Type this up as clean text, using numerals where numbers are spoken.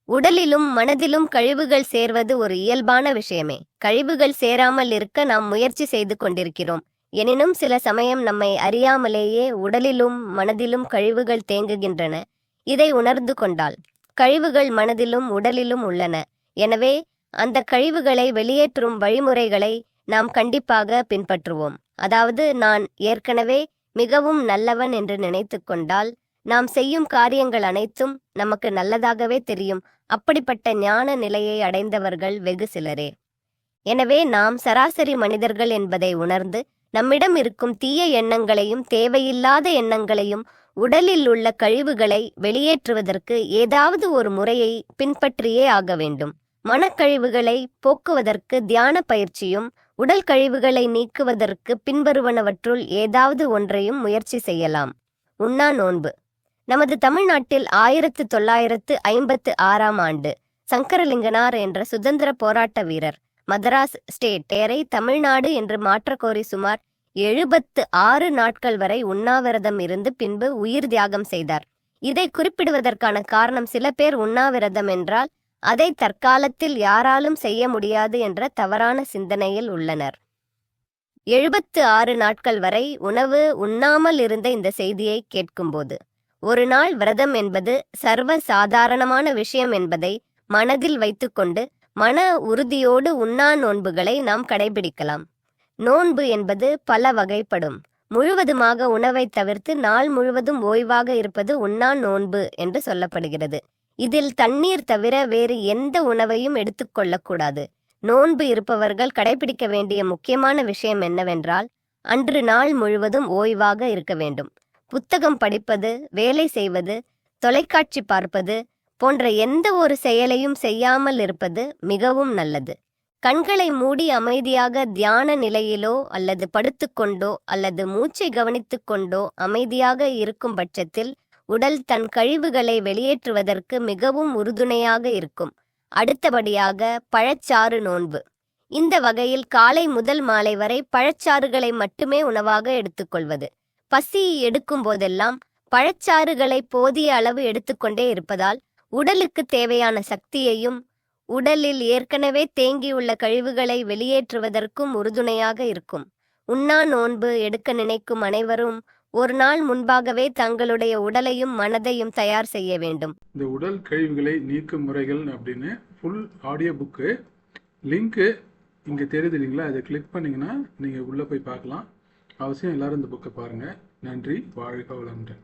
உடலிலும் மனதிலும் கழிவுகள் சேர்வது ஒரு இயல்பான விஷயமே. கழிவுகள் சேராமல் இருக்க நாம் முயற்சி செய்து கொண்டிருக்கிறோம். எனினும் சில சமயம் நம்மை அறியாமலேயே உடலிலும் மனதிலும் கழிவுகள் தேங்குகின்றன. இதை உணர்ந்து கொண்டால் கழிவுகள் மனதிலும் உடலிலும் உள்ளன. எனவே அந்த கழிவுகளை வெளியேற்றும் வழிமுறைகளை நாம் கண்டிப்பாக பின்பற்றுவோம். அதாவது, நான் ஏற்கனவே மிகவும் நல்லவன் என்று நினைத்து கொண்டால் நாம் செய்யும் காரியங்கள் அனைத்தும் நமக்கு நல்லதாகவே தெரியும். அப்படிப்பட்ட ஞான நிலையை அடைந்தவர்கள் வெகு சிலரே. எனவே நாம் சராசரி மனிதர்கள் என்பதை உணர்ந்து நம்மிடம் இருக்கும் தீய எண்ணங்களையும் தேவையில்லாத எண்ணங்களையும் உடலில் உள்ள கழிவுகளை வெளியேற்றுவதற்கு ஏதாவது ஒரு முறையை பின்பற்றியே ஆக வேண்டும். மனக்கழிவுகளை போக்குவதற்கு தியான பயிற்சியும் உடல் கழிவுகளை நீக்குவதற்கு பின்வருவனவற்றுள் ஏதாவது ஒன்றையும் முயற்சி செய்யலாம். உண்ணா நோன்பு. நமது தமிழ்நாட்டில் 1956ஆம் ஆண்டு சங்கரலிங்கனார் என்ற சுதந்திர போராட்ட வீரர் மதராஸ் ஸ்டேட் பெயரை தமிழ்நாடு என்று மாற்றக்கோரி சுமார் 76 நாட்கள் வரை உண்ணாவிரதம் இருந்து பின்பு உயிர் தியாகம் செய்தார். இதை குறிப்பிடுவதற்கான காரணம், சில பேர் உண்ணாவிரதம் என்றால் அதை தற்காலத்தில் யாராலும் செய்ய முடியாது என்ற தவறான சிந்தனையில் உள்ளனர். 76 நாட்கள் வரை உணவு உண்ணாமல் இருந்த இந்த செய்தியை கேட்கும்போது, ஒரு நாள் விரதம் என்பது சர்வ சாதாரணமான விஷயம் என்பதை மனதில் வைத்துக்கொண்டு மன உறுதியோடு உண்ணா நோன்புகளை நாம் கடைபிடிக்கலாம். நோன்பு என்பது பல வகைப்படும். முழுவதுமாக உணவை தவிர்த்து நாள் முழுவதும் ஓய்வாக இருப்பது உண்ணா நோன்பு என்று சொல்லப்படுகிறது. இதில் தண்ணீர் தவிர வேறு எந்த உணவையும் எடுத்துக்கொள்ளக்கூடாது. நோன்பு இருப்பவர்கள் கடைபிடிக்க வேண்டிய முக்கியமான விஷயம் என்னவென்றால், அன்று நாள் முழுவதும் ஓய்வாக இருக்க வேண்டும். புத்தகம் படிப்பது, வேலை செய்வது, தொலைக்காட்சி பார்ப்பது போன்ற எந்த ஒரு செயலையும் செய்யாமல் இருப்பது மிகவும் நல்லது. கண்களை மூடி அமைதியாக தியான நிலையிலோ அல்லது படுத்துக்கொண்டோ அல்லது மூச்சை கவனித்துக் கொண்டோ அமைதியாக இருக்கும் பட்சத்தில் உடல் தன் கழிவுகளை வெளியேற்றுவதற்கு மிகவும் உறுதுணையாக இருக்கும். அடுத்தபடியாக பழச்சாறு நோன்பு. இந்த வகையில் காலை முதல் மாலை வரை பழச்சாறுகளை மட்டுமே உணவாக எடுத்துக்கொள்வது. பசி எடுக்கும் போதெல்லாம் பழச்சாறுகளை போதிய அளவு எடுத்துக்கொண்டே இருப்பதால் உடலுக்கு தேவையான சக்தியையும் உடலில் ஏற்கனவே தேங்கியுள்ள கழிவுகளை வெளியேற்றுவதற்கும் உறுதுணையாக இருக்கும். உண்ணா நோன்பு எடுக்க நினைக்கும் அனைவரும் ஒரு நாள் முன்பாகவே தங்களுடைய உடலையும் மனதையும் தயார் செய்ய வேண்டும். இந்த உடல் கழிவுகளை நீக்கும் முறைகள் அப்படின்னு ஃபுல் ஆடியோ புக்கு லிங்க்கு இங்கே தெரியுது இல்லைங்களா? அதை கிளிக் பண்ணிங்கன்னா நீங்கள் உள்ளே போய் பார்க்கலாம். அவசியம் எல்லாரும் இந்த புக்கை பாருங்கள். நன்றி. வாழ்க வளமுடன்.